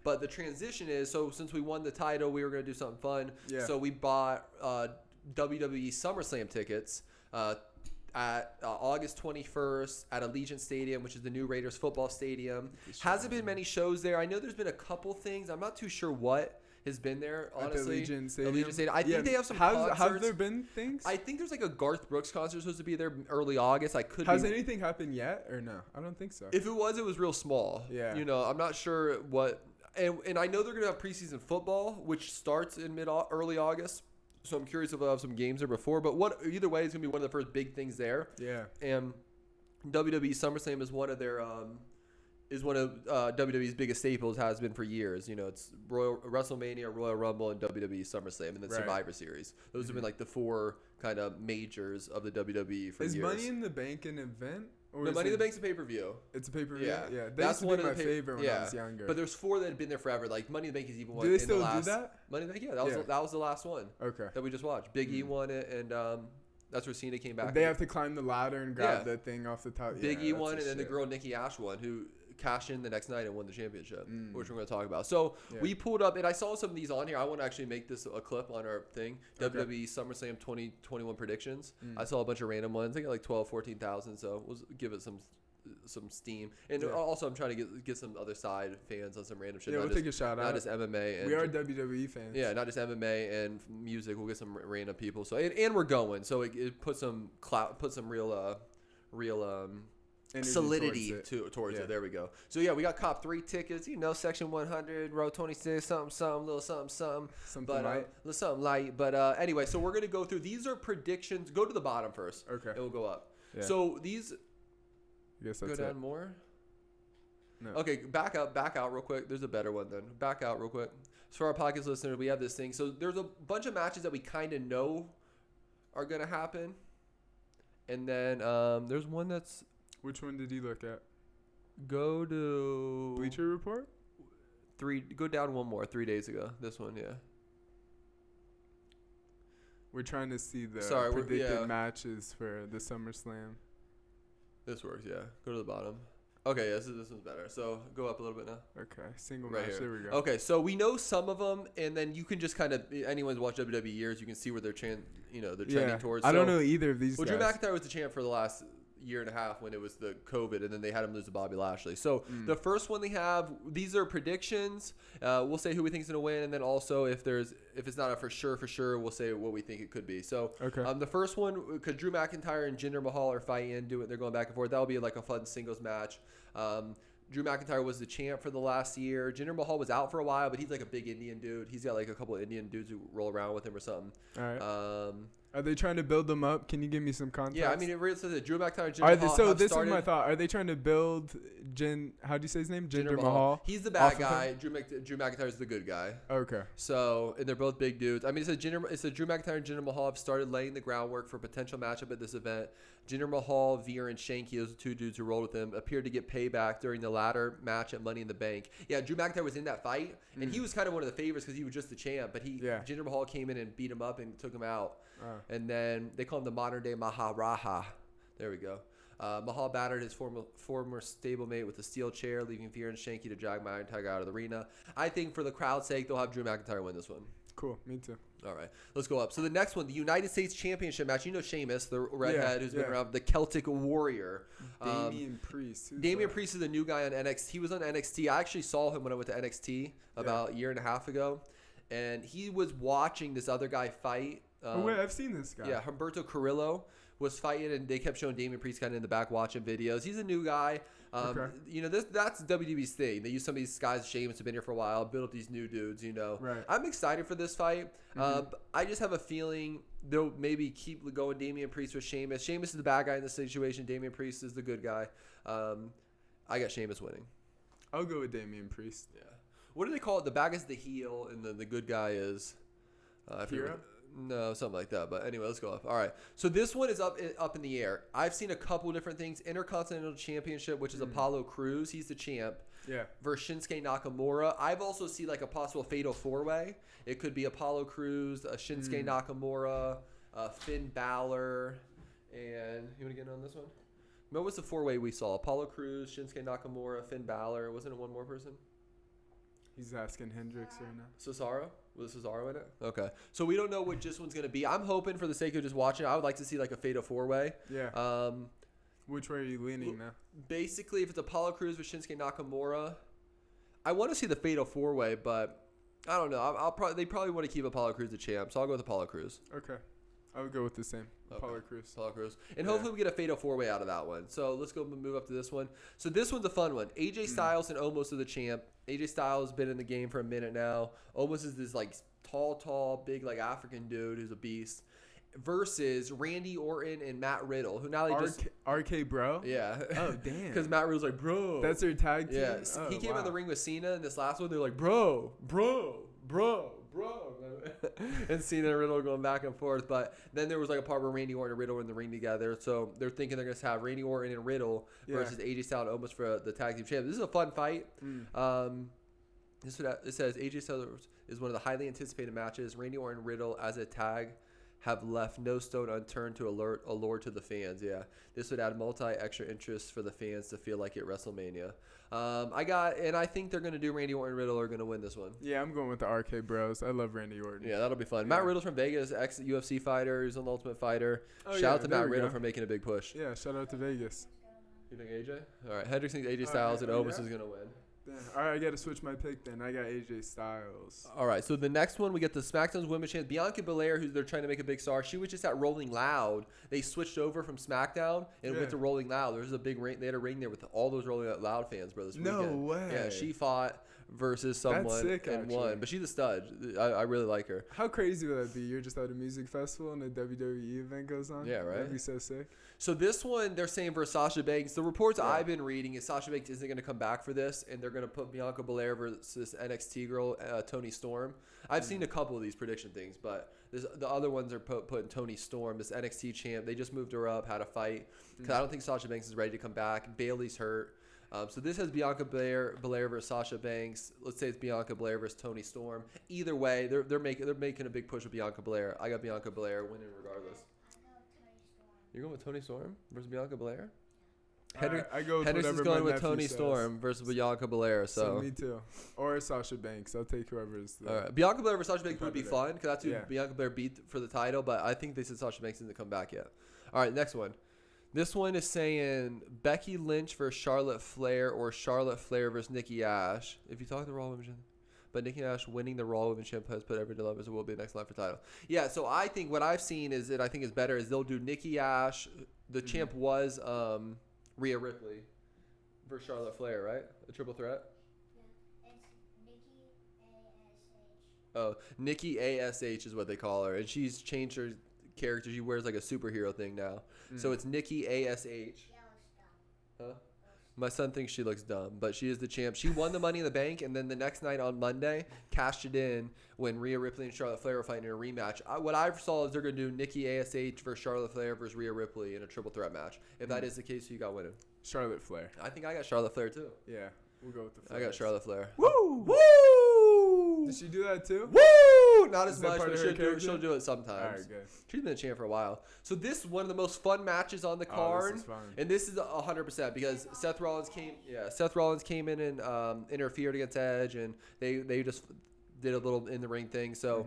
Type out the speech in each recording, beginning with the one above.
But the transition is, so since we won the title, we were going to do something fun. Yeah. So we bought WWE SummerSlam tickets at August 21st at Allegiant Stadium, which is the new Raiders football stadium. Hasn't been many shows there. I know there's been a couple things. I'm not too sure what has been there, honestly. At the Allegiant Stadium. I think they have some concerts. Have there been things? I think there's like a Garth Brooks concert supposed to be there early August. Has anything happened yet or no? I don't think so. If it was real small. Yeah. I'm not sure what. And I know they're going to have preseason football, which starts in early August. So I'm curious if they'll have some games there before. But either way, it's going to be one of the first big things there. Yeah. And WWE SummerSlam is one of their WWE's biggest staples, has been for years. It's WrestleMania, Royal Rumble, and WWE SummerSlam, and then Survivor Series. Those have been like the four kind of majors of the WWE for years. Is Money in the Bank an event? Or no, Money in the Bank's a pay-per-view. It's a pay-per-view? Yeah. That's one of my favorite when I was younger. But there's four that had been there forever. Like Money in the Bank is even one. Do they still do that? Money in the Bank, that was the last one. Okay. That we just watched. Big E won it, and that's where Cena came back. They have to climb the ladder and grab the thing off the top. Big E won, and then the girl Nikki Ash won, who cashed in the next night and won the championship, which we're going to talk about. So we pulled up, and I saw some of these on here. I want to actually make this a clip on our thing, WWE SummerSlam 2021 predictions. I saw a bunch of random ones. I got like 12, 14,000, so we'll give it some steam. And also I'm trying to get some other side fans on some random shit. Yeah, we'll take a shout out. Not just MMA. We are WWE fans. Yeah, not just MMA and music. We'll get some random people. So and we're going. So it puts some real solidity towards it. There we go. So we got cop 3 tickets. Section 100, row 26, something, little something. Something light. Little something light. But anyway, so we're gonna go through. These are predictions. Go to the bottom first. Okay. And we'll go up. Yeah. So these. I guess that's go down it. more. No. Okay, back out real quick. There's a better one then. Back out real quick. So for our podcast listeners, we have this thing. So there's a bunch of matches that we kind of know are gonna happen, and then there's one that's. Which one did you look at? Go to Bleacher Report. Go down one more. 3 days ago. This one, yeah. We're trying to see the predicted matches for the SummerSlam. This works, yeah. Go to the bottom. Okay, this one's better. So go up a little bit now. Okay, single match. Here. There we go. Okay, so we know some of them, and then you can just kind of anyone's watched WWE years, you can see where they're trending towards. I don't know either of these. Well, Drew McIntyre was the champ for the last year and a half when it was the COVID, and then they had him lose to Bobby Lashley. So the first one they have, these are predictions. We'll say who we think is going to win, and then also if it's not a for sure, we'll say what we think it could be. So the first one, because Drew McIntyre and Jinder Mahal are fighting, they're going back and forth. That'll be like a fun singles match. Drew McIntyre was the champ for the last year. Jinder Mahal was out for a while, but he's like a big Indian dude. He's got like a couple of Indian dudes who roll around with him or something. All right. Are they trying to build them up? Can you give me some context? Yeah, I mean, it really says that Drew McIntyre and Jinder Mahal so this is my thought. Are they trying to build how do you say his name? Jinder Mahal? He's the bad guy. Drew McIntyre is the good guy. Okay. So, and they're both big dudes. I mean, it said Drew McIntyre and Jinder Mahal have started laying the groundwork for a potential matchup at this event. Jinder Mahal, Veer, and Shanky, those are 2 dudes who rolled with him, appeared to get payback during the latter match at Money in the Bank. Yeah, Drew McIntyre was in that fight, and he was kind of one of the favorites because he was just the champ. But Jinder Mahal came in and beat him up and took him out. And then they call him the modern-day Maharaja. There we go. Mahal battered his former stablemate with a steel chair, leaving Veer and Shanky to drag McIntyre out of the arena. I think for the crowd's sake, they'll have Drew McIntyre win this one. Cool. Me too. All right. Let's go up. So the next one, the United States Championship match. Sheamus, the redhead who's been around, the Celtic Warrior. Damian Priest. Damian Priest is a new guy on NXT. He was on NXT. I actually saw him when I went to NXT about a year and a half ago. And he was watching this other guy fight. Wait, I've seen this guy. Yeah, Humberto Carrillo was fighting, and they kept showing Damian Priest kind of in the back watching videos. He's a new guy. That's WWE's thing. They use some of these guys, Sheamus, have been here for a while, build up these new dudes, Right. I'm excited for this fight. I just have a feeling they'll maybe keep going Damian Priest with Sheamus. Sheamus is the bad guy in this situation. Damian Priest is the good guy. I got Sheamus winning. I'll go with Damian Priest. Yeah. What do they call it? The bad guy's the heel, and the good guy is... Hero? No, something like that. But anyway, let's go up. All right. So this one is up in the air. I've seen a couple different things. Intercontinental Championship, which is Apollo Crews. He's the champ. Yeah. Versus Shinsuke Nakamura. I've also seen like a possible fatal 4-way. It could be Apollo Crews, Shinsuke Nakamura, Finn Balor, and you want to get in on this one? What was the 4-way we saw? Apollo Crews, Shinsuke Nakamura, Finn Balor. Wasn't it one more person? He's asking Hendricks right now. Cesaro? Was Cesaro in it? Okay. So we don't know what this one's going to be. I'm hoping for the sake of just watching, I would like to see like a Fatal 4-Way. Yeah. Which way are you leaning now? Basically, if it's Apollo Crews with Shinsuke Nakamura, I want to see the Fatal 4-Way, but I don't know. They probably want to keep Apollo Crews the champ, so I'll go with Apollo Crews. Okay. I would go with the same. Okay. Apollo Crews. And hopefully we get a Fatal 4-Way out of that one. So let's go move up to this one. So this one's a fun one. AJ Styles and Omos are the champ. AJ Styles has been in the game for a minute now. Omos is this like tall, big like African dude who's a beast. Versus Randy Orton and Matt Riddle, who now they just RK Bro. Yeah. Oh damn. Because Matt Riddle's like, bro. That's their tag team. Yeah. He came in the ring with Cena in this last one. They're like, bro. And Cena and Riddle going back and forth. But then there was like a part where Randy Orton and Riddle were in the ring together. So they're thinking they're going to have Randy Orton and Riddle versus AJ Styles almost for the tag team champ. This is a fun fight. It says AJ Styles is one of the highly anticipated matches. Randy Orton and Riddle as a tag have left no stone unturned to allure to the fans. Yeah, this would add extra interest for the fans to feel like at WrestleMania. I think they're going to do Randy Orton and Riddle are going to win this one. Yeah, I'm going with the RK Bros. I love Randy Orton. Yeah, that'll be fun. Yeah. Matt Riddle's from Vegas, ex-UFC fighter. He's an Ultimate Fighter. Shout out to Matt Riddle for making a big push. Yeah, shout out to Vegas. You think AJ? All right, Hendricks thinks AJ Styles and Omos is going to win. All right, I got to switch my pick then. I got AJ Styles. All right, so the next one, we get the SmackDown's Women's Champ. Bianca Belair, who they're trying to make a big star. She was just at Rolling Loud. They switched over from SmackDown and went to Rolling Loud. There was a big ring. They had a ring there with all those Rolling Loud fans, bro, this weekend. No way. Yeah, she fought versus someone and won. But she's a stud. I really like her. How crazy would that be? You're just at a music festival and a WWE event goes on? Yeah, right? That'd be so sick. So this one, they're saying for Sasha Banks. The reports I've been reading is Sasha Banks isn't going to come back for this, and they're going to put Bianca Belair versus NXT girl Toni Storm. I've seen a couple of these prediction things, but the other ones are putting Toni Storm, this NXT champ. They just moved her up, had a fight. Because I don't think Sasha Banks is ready to come back. Bayley's hurt. So this has Bianca Belair versus Sasha Banks. Let's say it's Bianca Belair versus Toni Storm. Either way, they're making a big push with Bianca Belair. I got Bianca Belair winning regardless. You're going with Toni Storm versus Bianca Belair? I go with Hendricks is going with Toni Storm versus Bianca Belair. So me too. Or Sasha Banks. I'll take whoever is the. All right. Bianca Belair versus Sasha Banks would be fun because that's who Bianca Belair beat for the title. But I think they said Sasha Banks isn't come back yet. All right, next one. This one is saying Becky Lynch versus Charlotte Flair or Charlotte Flair versus Nikki ASH. If you talk the Raw Women's but Nikki ASH winning the Raw Women's Champion has put every dilemma as it will be the next line for title. Yeah, so I think what I've seen is that I think is better is they'll do Nikki ASH. The champ was Rhea Ripley versus Charlotte Flair, right? A triple threat? Yeah, it's Nikki A.S.H. Oh, Nikki A.S.H. is what they call her. And she's changed her character. She wears like a superhero thing now. So it's Nikki A.S.H. Huh? My son thinks she looks dumb, but she is the champ. She won the Money in the Bank, and then the next night on Monday, cashed it in when Rhea Ripley and Charlotte Flair were fighting in a rematch. What I saw is they're going to do Nikki A.S.H. versus Charlotte Flair versus Rhea Ripley in a triple threat match. If that is the case, who you got winning? Charlotte Flair. I think I got Charlotte Flair, too. Yeah, we'll go with the Flair. I got Charlotte Flair. Woo! Woo! Did she do that, too? Woo! Not as much, but she'll do it sometimes. All right, good. She's been a champ for a while. So this is one of the most fun matches on the card. This is fun. And this is 100% because Seth Rollins came in and interfered against Edge, and they just did a little in the ring thing. So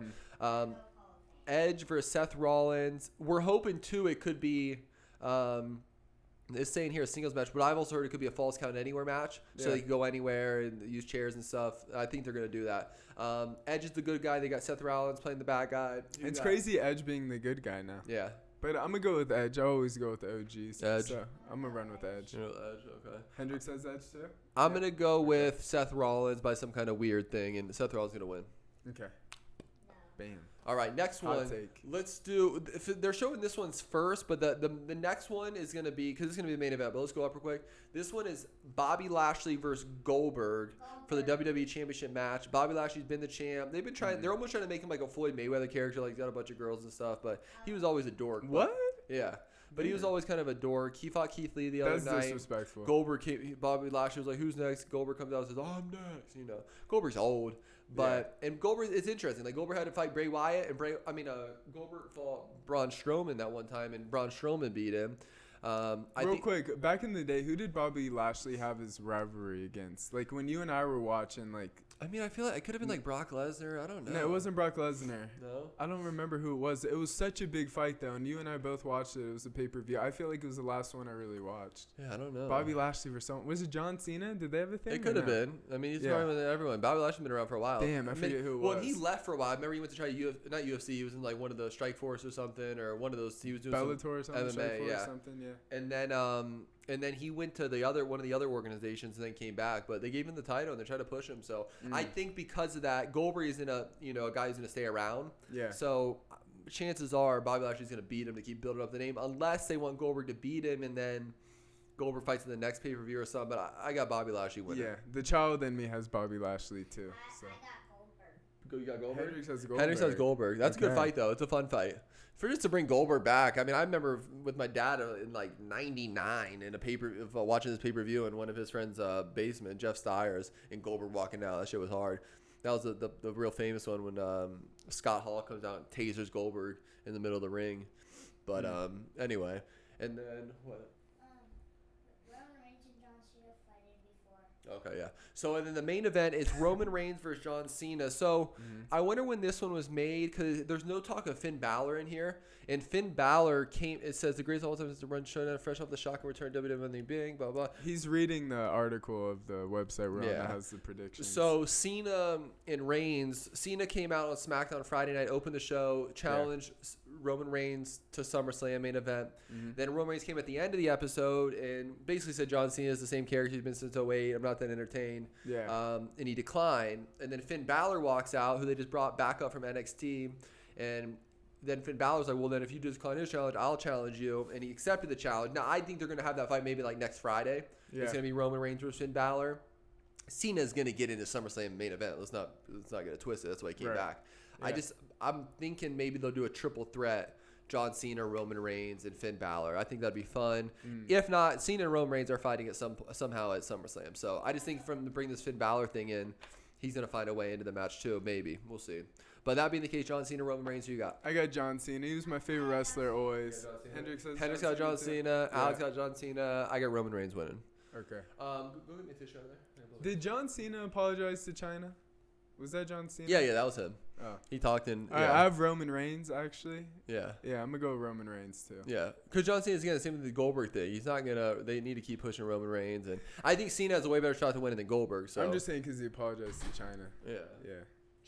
Edge versus Seth Rollins. We're hoping too it could be it's saying here a singles match, but I've also heard it could be a falls count anywhere match, so they can go anywhere and use chairs and stuff. I think they're going to do that. Edge is the good guy. They got Seth Rollins playing the bad guy. It's crazy Edge being the good guy now. Yeah. But I'm going to go with Edge. I always go with the OGs. Edge. So I'm going to run with Edge. Edge, okay. Hendricks says Edge too? I'm going to go with Seth Rollins by some kind of weird thing, and Seth Rollins is going to win. Okay. Bam. All right, next one. Let's do. They're showing this one's first, but the next one is going to be because it's going to be the main event. But let's go up real quick. This one is Bobby Lashley versus Goldberg for the WWE Championship match. Bobby Lashley's been the champ. They've been trying. They're almost trying to make him like a Floyd Mayweather character. Like he's got a bunch of girls and stuff, but he was always a dork. What? Yeah. But he was always kind of a dork. He fought Keith Lee the other night. That's disrespectful. Bobby Lashley was like, "Who's next?" Goldberg comes out and says, "Oh, I'm next." You know, Goldberg's old, but and Goldberg, it's interesting. Like Goldberg had to fight Bray Wyatt, and Goldberg fought Braun Strowman that one time, and Braun Strowman beat him. Real quick, back in the day, who did Bobby Lashley have his rivalry against? Like when you and I were watching, like I mean, I feel like it could have been like Brock Lesnar. I don't know. No, it wasn't Brock Lesnar. No? I don't remember who it was. It was such a big fight, though, and you and I both watched it. It was a pay-per-view. I feel like it was the last one I really watched. Yeah, I don't know. Bobby Lashley versus someone. Was it John Cena? Did they have a thing? It could have been. I mean, he's probably with everyone. Bobby Lashley's been around for a while. Damn, I forget who it was. Well, he left for a while. I remember he went to try not UFC. He was in like one of the Strike Force or something, or one of those. He was doing Bellator or something. MMA, or something, yeah. And then he went to one of the other organizations and then came back. But they gave him the title and they tried to push him. So I think because of that, Goldberg is a guy who's going to stay around. Yeah. So chances are Bobby Lashley's going to beat him to keep building up the name, unless they want Goldberg to beat him and then Goldberg fights in the next pay-per-view or something. But I got Bobby Lashley winning. Yeah, the child in me has Bobby Lashley too. So. I got Goldberg. You got Goldberg? Hendricks has Goldberg. That's a good fight, though. It's a fun fight. For just to bring Goldberg back, I mean, I remember with my dad in like '99 in watching this pay-per-view in one of his friends' basement, Jeff Steyer's, and Goldberg walking out. That shit was hard. That was the real famous one when Scott Hall comes out and tasers Goldberg in the middle of the ring. But anyway, and then what? Roman Reigns and John Cena fighted before. Okay, yeah. So and then the main event is Roman Reigns versus John Cena. So I wonder when this one was made, because there's no talk of Finn Balor in here. And Finn Balor came. It says the greatest of all time is to run Showdown fresh off the shock and return WWE being blah blah. He's reading the article of the website where it has the predictions. So Cena and Reigns. Cena came out on SmackDown Friday night, opened the show, challenged Roman Reigns to SummerSlam main event. Then Roman Reigns came at the end of the episode and basically said John Cena is the same character he's been since 08. I'm not that entertained. Yeah. And he declined. And then Finn Balor walks out, who they just brought back up from NXT, and then Finn Balor's like, well, then if you decline his challenge, I'll challenge you. And he accepted the challenge. Now, I think they're going to have that fight maybe like next Friday. Yeah. It's going to be Roman Reigns versus Finn Balor. Cena's going to get into SummerSlam main event. Let's not get it twisted. That's why he came back. Yeah. I'm thinking maybe they'll do a triple threat. John Cena, Roman Reigns, and Finn Balor. I think that'd be fun. If not, Cena and Roman Reigns are fighting at somehow at SummerSlam. So I just think from bring this Finn Balor thing in, he's going to find a way into the match too. Maybe. We'll see. But that being the case, John Cena, Roman Reigns, who you got? I got John Cena. He was my favorite wrestler always. Hendricks got John Cena. Alex got John Cena. I got Roman Reigns winning. Okay. Go get me a tissue out there. Did John Cena apologize to China? Was that John Cena? Yeah, that was him. Oh. He talked in. Yeah. I have Roman Reigns, actually. Yeah. Yeah, I'm going to go Roman Reigns, too. Yeah. Because John Cena's going to same with the Goldberg thing. He's not going to – they need to keep pushing Roman Reigns. And I think Cena has a way better shot to win it than Goldberg. So. I'm just saying because he apologized to China. Yeah. Yeah.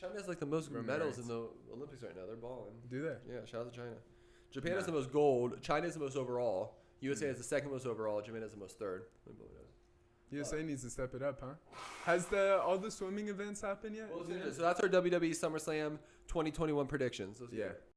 China has like the most medals in the Olympics right now. They're balling. Do they? Yeah, shout out to China. Japan has the most gold. China has the most overall. USA has the second most overall. Japan has the most third. USA needs to step it up, huh? Has all the swimming events happened yet? So that's our WWE SummerSlam 2021 predictions. Yeah.